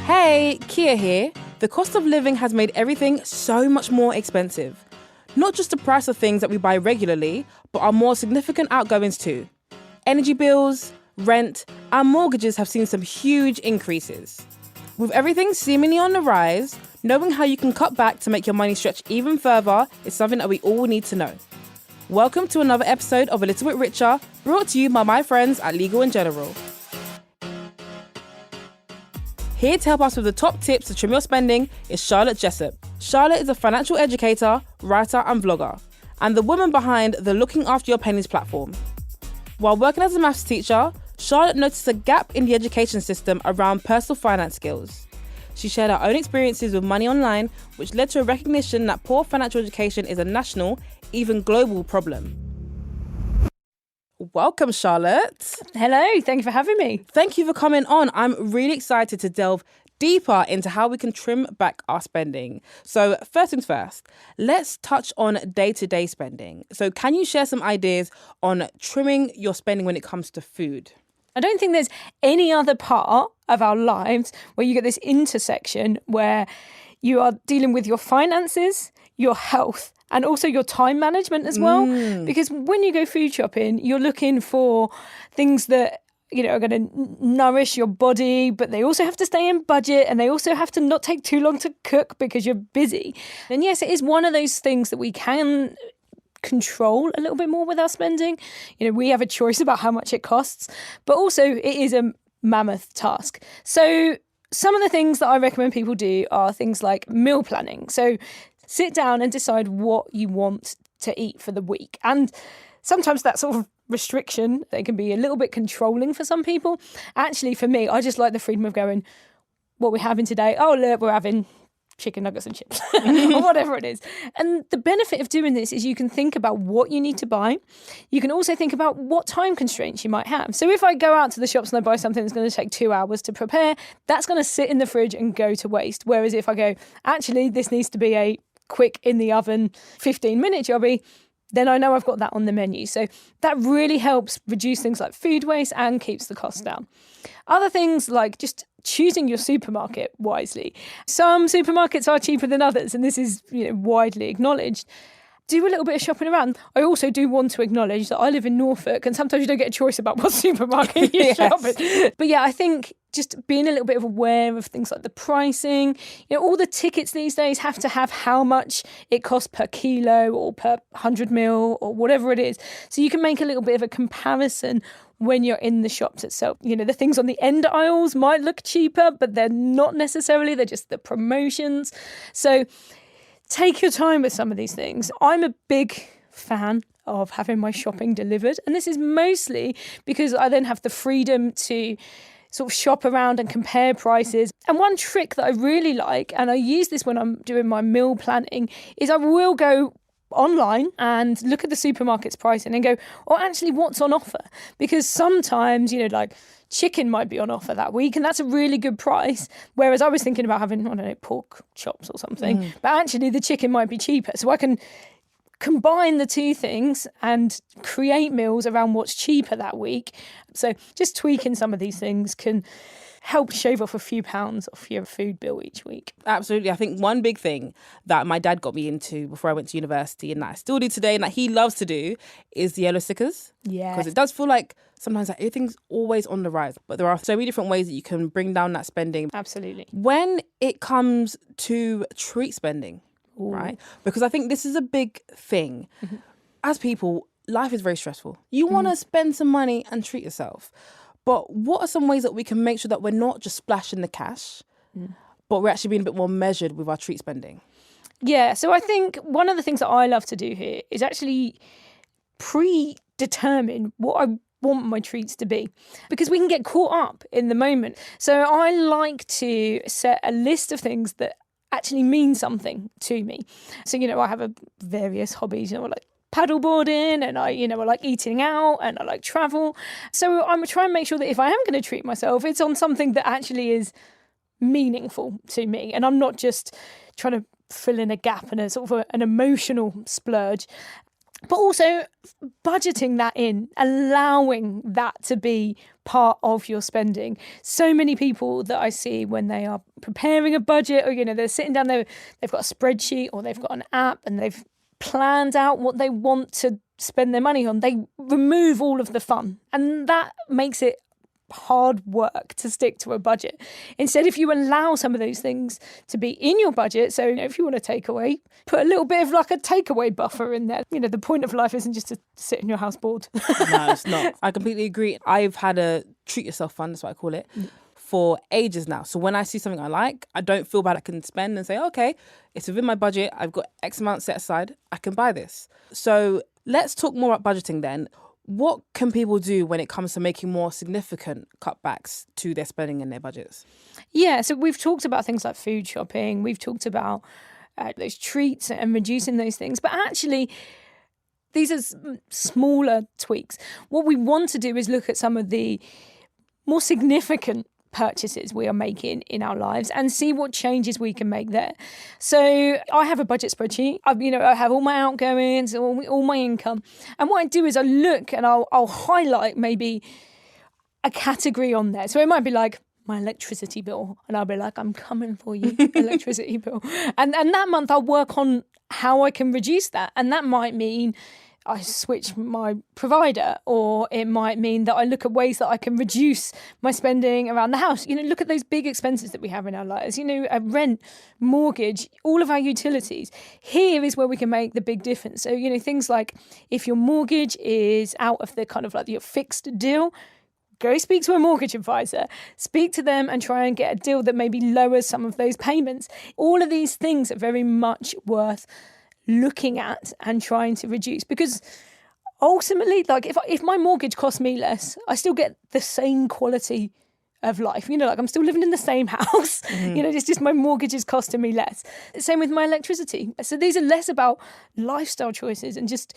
Hey, Kia here. The cost of living has made everything so much more expensive. Not just the price of things that we buy regularly, but our more significant outgoings too. Energy bills, rent, and mortgages have seen some huge increases. With everything seemingly on the rise, knowing how you can cut back to make your money stretch even further is something that we all need to know. Welcome to another episode of A Little Bit Richer, brought to you by my friends at Legal & General. Here to help us with the top tips to trim your spending is Charlotte Jessop. Charlotte is a financial educator, writer and vlogger, and the woman behind the Looking After Your Pennies platform. While working as a maths teacher, Charlotte noticed a gap in the education system around personal finance skills. She shared her own experiences with money online, which led to a recognition that poor financial education is a national, even global problem. Welcome, Charlotte. Hello, thank you for having me. Thank you for coming on. I'm really excited to delve deeper into how we can trim back our spending. So first things first, let's touch on day-to-day spending. So can you share some ideas on trimming your spending when it comes to food? I don't think there's any other part of our lives where you get this intersection where you are dealing with your finances, your health, and also your time management as well. Because when you go food shopping, you're looking for things that, you know, are going to nourish your body, but they also have to stay in budget and they also have to not take too long to cook because you're busy. And yes, it is one of those things that we can control a little bit more with our spending. You know, we have a choice about how much it costs, but also it is a mammoth task. So some of the things that I recommend people do are things like meal planning. So sit down and decide what you want to eat for the week. And sometimes that sort of restriction, they can be a little bit controlling for some people. Actually, for me, I just like the freedom of going, what we're having today, oh, look, we're having chicken nuggets and chips or whatever it is. And the benefit of doing this is you can think about what you need to buy. You can also think about what time constraints you might have. So if I go out to the shops and I buy something that's going to take 2 hours to prepare, that's going to sit in the fridge and go to waste. Whereas if I go, actually, this needs to be a quick in the oven 15-minute jobby, then I know I've got that on the menu. So that really helps reduce things like food waste and keeps the cost down. Other things like just choosing your supermarket wisely. Some supermarkets are cheaper than others, and this is, you know, widely acknowledged. Do a little bit of shopping around. I also do want to acknowledge that I live in Norfolk and sometimes you don't get a choice about what supermarket you shop in. But yeah, I think just being a little bit aware of things like the pricing. You know, all the tickets these days have to have how much it costs per kilo or per 100 mil or whatever it is. So you can make a little bit of a comparison when you're in the shops itself. You know, the things on the end aisles might look cheaper, but they're not necessarily. They're just the promotions. So take your time with some of these things. I'm a big fan of having my shopping delivered. And this is mostly because I then have the freedom to sort of shop around and compare prices. And one trick that I really like, and I use this when I'm doing my meal planning, is I will go online and look at the supermarket's pricing and go, oh, actually, what's on offer? Because sometimes, you know, like chicken might be on offer that week and that's a really good price. Whereas I was thinking about having, I don't know, pork chops or something, but actually the chicken might be cheaper. So I can combine the two things and create meals around what's cheaper that week. So just tweaking some of these things can help shave off a few pounds off your food bill each week. Absolutely. I think one big thing that my dad got me into before I went to university and that I still do today and that he loves to do is the yellow stickers. Yeah. Because it does feel like sometimes like everything's always on the rise, but there are so many different ways that you can bring down that spending. Absolutely. When it comes to treat spending, right? Because I think this is a big thing. As people, life is very stressful. You want to spend some money and treat yourself. But what are some ways that we can make sure that we're not just splashing the cash, but we're actually being a bit more measured with our treat spending? Yeah, so I think one of the things that I love to do here is actually predetermine what I want my treats to be, because we can get caught up in the moment. So I like to set a list of things that actually mean something to me. So, you know, I have various hobbies, you know, like paddleboarding and I like eating out and I like travel. So I'm trying to make sure that if I am going to treat myself, it's on something that actually is meaningful to me. And I'm not just trying to fill in a gap and a sort of an emotional splurge. But also budgeting that in, allowing that to be part of your spending. So many people that I see when they are preparing a budget, or, they're sitting down there, they've got a spreadsheet or they've got an app and they've planned out what they want to spend their money on. They remove all of the fun, and that makes it hard work to stick to a budget. Instead, if you allow some of those things to be in your budget, so if you want a takeaway, put a little bit of like a takeaway buffer in there. The point of life isn't just to sit in your house bored. No, it's not. I completely agree. I've had a treat yourself fund, that's what I call it, for ages now. So when I see something I like, I don't feel bad. I can spend and say, okay, it's within my budget. I've got X amount set aside. I can buy this. So let's talk more about budgeting then. What can people do when it comes to making more significant cutbacks to their spending and their budgets? Yeah, so we've talked about things like food shopping. We've talked about those treats and reducing those things. But actually, these are smaller tweaks. What we want to do is look at some of the more significant purchases we are making in our lives and see what changes we can make there. So I have a budget spreadsheet. I have all my outgoings, all my income. And what I do is I look and I'll highlight maybe a category on there. So it might be like my electricity bill. And I'll be like, I'm coming for you, electricity bill. And that month I'll work on how I can reduce that. And that might mean I switch my provider, or it might mean that I look at ways that I can reduce my spending around the house. Look at those big expenses that we have in our lives, a rent, mortgage, all of our utilities. Here is where we can make the big difference. So, things like if your mortgage is out of the kind of like your fixed deal, go speak to a mortgage advisor, speak to them and try and get a deal that maybe lowers some of those payments. All of these things are very much worth looking at and trying to reduce, because ultimately, like if my mortgage costs me less, I still get the same quality of life. Like I'm still living in the same house. It's just my mortgage is costing me less. Same with my electricity. So these are less about lifestyle choices and just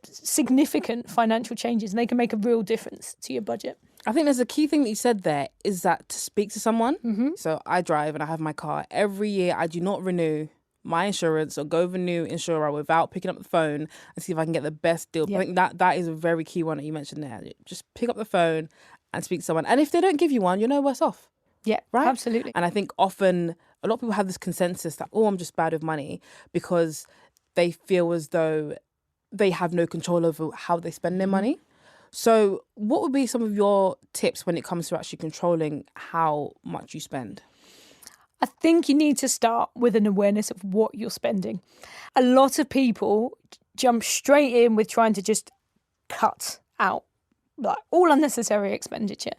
significant financial changes, and they can make a real difference to your budget. I think there's a key thing that you said there is that to speak to someone. So I drive and I have my car. Every year I do not renew my insurance or go with a new insurer without picking up the phone and see if I can get the best deal. Yep. I think that is a very key one that you mentioned there. Just pick up the phone and speak to someone. And if they don't give you one, you're no worse off. Yeah, right? Absolutely. And I think often a lot of people have this consensus that, I'm just bad with money, because they feel as though they have no control over how they spend their money. So what would be some of your tips when it comes to actually controlling how much you spend? I think you need to start with an awareness of what you're spending. A lot of people jump straight in with trying to just cut out like all unnecessary expenditure.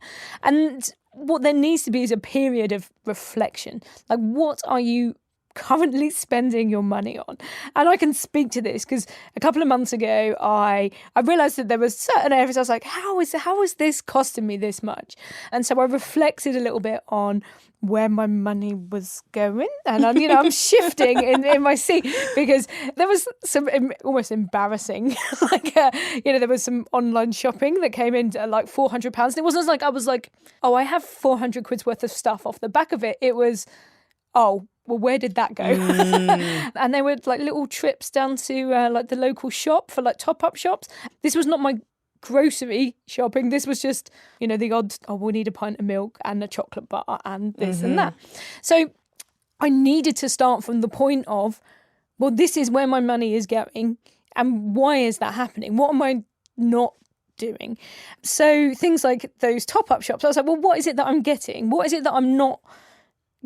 And what there needs to be is a period of reflection. Like, what are you currently spending your money on? And I can speak to this because a couple of months ago I realised that there was certain areas I was like, how is this costing me this much? And so I reflected a little bit on where my money was going, and I'm shifting in my seat, because there was some almost embarrassing there was some online shopping that came in at like £400, and it wasn't like I was like, I have 400 quid's worth of stuff off the back of it. It was, well, where did that go? And there were like little trips down to like the local shop for like top-up shops. This was not my grocery shopping. This was just, the odd, we need a pint of milk and a chocolate bar and this and that. So I needed to start from the point of, well, this is where my money is going, and why is that happening? What am I not doing? So things like those top-up shops, I was like, well, what is it that I'm getting? What is it that I'm not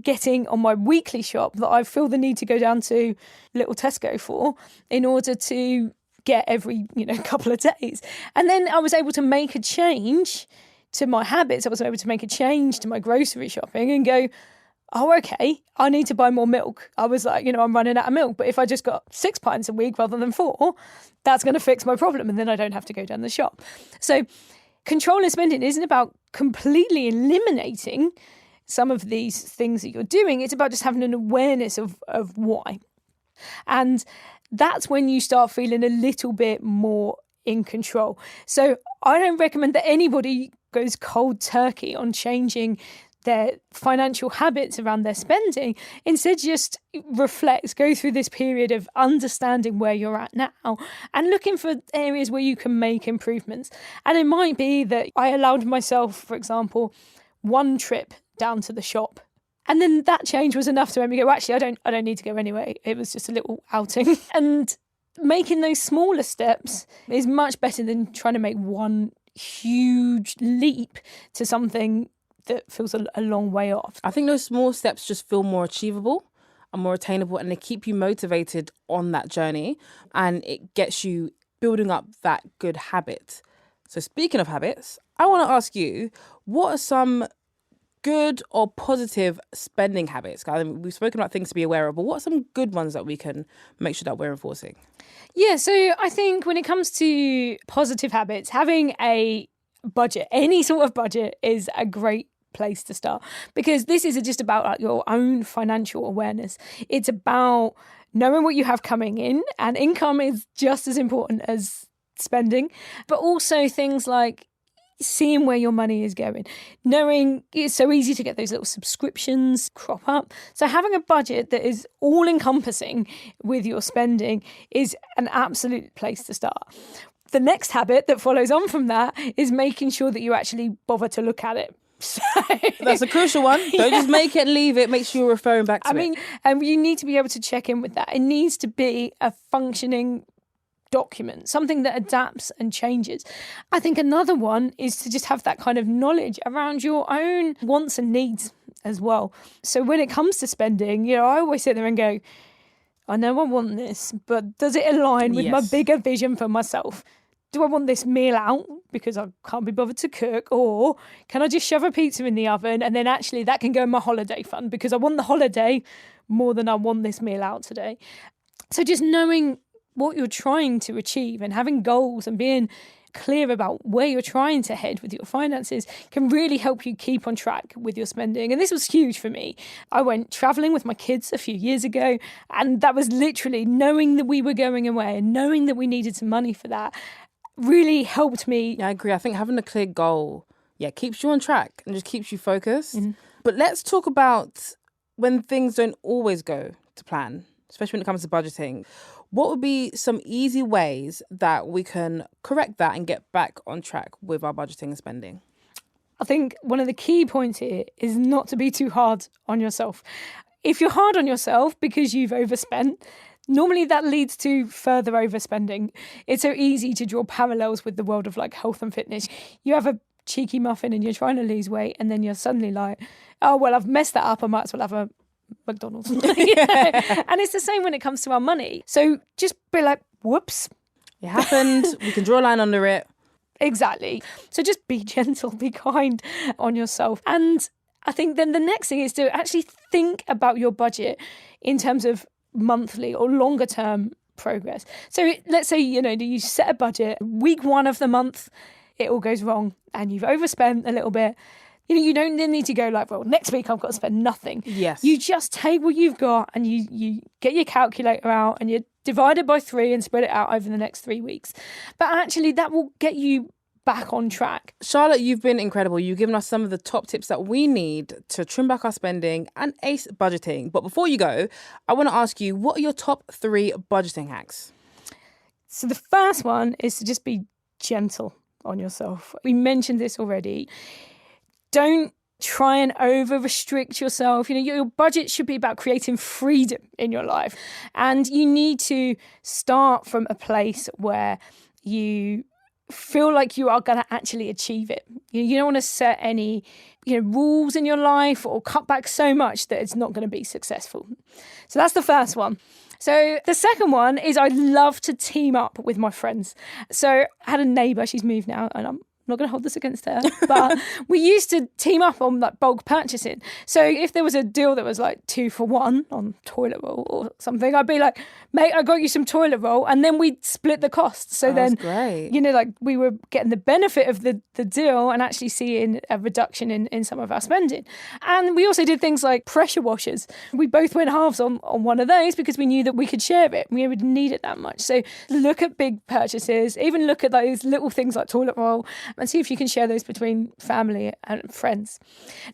getting on my weekly shop that I feel the need to go down to little Tesco for in order to get every couple of days? And then I was able to make a change to my habits. I was able to make a change to my grocery shopping and go, okay, I need to buy more milk. I was like, I'm running out of milk, but if I just got 6 pints a week rather than 4, that's going to fix my problem, and then I don't have to go down the shop. So controlling spending isn't about completely eliminating some of these things that you're doing. It's about just having an awareness of why. And that's when you start feeling a little bit more in control. So I don't recommend that anybody goes cold turkey on changing their financial habits around their spending. Instead, just reflect, go through this period of understanding where you're at now and looking for areas where you can make improvements. And it might be that I allowed myself, for example, one trip down to the shop. And then that change was enough to make me go, actually, I don't need to go anyway. It was just a little outing. And making those smaller steps is much better than trying to make one huge leap to something that feels a long way off. I think those small steps just feel more achievable and more attainable, and they keep you motivated on that journey, and it gets you building up that good habit. So speaking of habits, I want to ask you, what are some good or positive spending habits? We've spoken about things to be aware of, but what are some good ones that we can make sure that we're enforcing? Yeah, so I think when it comes to positive habits, having a budget, any sort of budget, is a great place to start, because this isn't just about like your own financial awareness. It's about knowing what you have coming in, and income is just as important as spending, but also things like seeing where your money is going. Knowing it's so easy to get those little subscriptions crop up. So having a budget that is all encompassing with your spending is an absolute place to start. The next habit that follows on from that is making sure that you actually bother to look at it. So, that's a crucial one. Don't just make it, leave it. Make sure you're referring back to it. You need to be able to check in with that. It needs to be a functioning document, something that adapts and changes. I think another one is to just have that kind of knowledge around your own wants and needs as well. So when it comes to spending, I always sit there and go, I know I want this, but does it align with my bigger vision for myself? Do I want this meal out because I can't be bothered to cook? Or can I just shove a pizza in the oven and then actually that can go in my holiday fund because I want the holiday more than I want this meal out today? So just knowing what you're trying to achieve and having goals and being clear about where you're trying to head with your finances can really help you keep on track with your spending. And this was huge for me. I went traveling with my kids a few years ago, and that was literally knowing that we were going away and knowing that we needed some money for that really helped me. Yeah, I agree. I think having a clear goal, keeps you on track and just keeps you focused. Mm-hmm. But let's talk about when things don't always go to plan, especially when it comes to budgeting. What would be some easy ways that we can correct that and get back on track with our budgeting and spending? I think one of the key points here is not to be too hard on yourself. If you're hard on yourself because you've overspent, normally that leads to further overspending. It's so easy to draw parallels with the world of like health and fitness. You have a cheeky muffin and you're trying to lose weight, and then you're suddenly like, oh, well, I've messed that up. I might as well have a McDonald's. And it's the same when it comes to our money. So just be like, whoops. It happened. We can draw a line under it. Exactly. So just be gentle, be kind on yourself. And I think then the next thing is to actually think about your budget in terms of monthly or longer term progress. So let's say, you set a budget, week 1 of the month, it all goes wrong and you've overspent a little bit. You don't then need to go like, well, next week I've got to spend nothing. Yes. You just take what you've got and you get your calculator out and you divide it by 3 and spread it out over the next 3 weeks. But actually that will get you back on track. Charlotte, you've been incredible. You've given us some of the top tips that we need to trim back our spending and ace budgeting. But before you go, I want to ask you, what are your top 3 budgeting hacks? So the first one is to just be gentle on yourself. We mentioned this already. Don't try and over-restrict yourself. Your budget should be about creating freedom in your life. And you need to start from a place where you feel like you are going to actually achieve it. You don't want to set any rules in your life or cut back so much that it's not going to be successful. So that's the first one. So the second one is I love to team up with my friends. So I had a neighbour, she's moved now, and I'm not going to hold this against her, but we used to team up on like bulk purchasing. So if there was a deal that was like 2 for 1 on toilet roll or something, I'd be like, mate, I got you some toilet roll, and then we'd split the cost. So then, great. Like we were getting the benefit of the deal and actually seeing a reduction in some of our spending. And we also did things like pressure washers. We both went halves on one of those because we knew that we could share it. We would need it that much. So look at big purchases, even look at those little things like toilet roll, and see if you can share those between family and friends.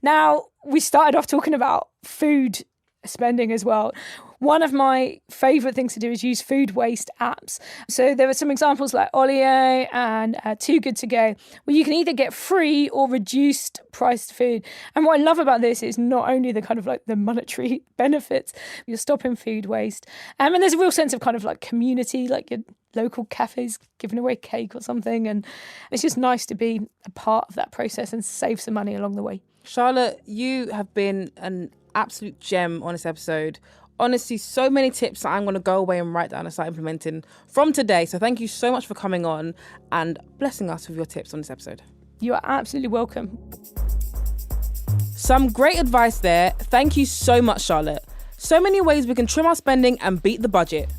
Now, we started off talking about food spending as well. One of my favourite things to do is use food waste apps. So there are some examples like Olio and Too Good To Go, where you can either get free or reduced priced food. And what I love about this is not only the kind of like the monetary benefits, you're stopping food waste. And there's a real sense of kind of like community, like your local cafes giving away cake or something. And it's just nice to be a part of that process and save some money along the way. Charlotte, you have been an absolute gem on this episode. Honestly, so many tips that I'm going to go away and write down and start implementing from today. So thank you so much for coming on and blessing us with your tips on this episode. You are absolutely welcome. Some great advice there. Thank you so much, Charlotte. So many ways we can trim our spending and beat the budget.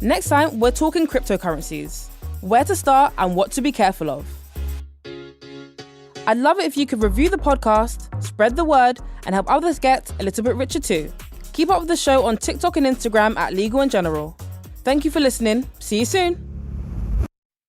Next time, we're talking cryptocurrencies, where to start and what to be careful of. I'd love it if you could review the podcast, spread the word, and help others get a little bit richer too. Keep up with the show on TikTok and Instagram at Legal in General. Thank you for listening. See you soon.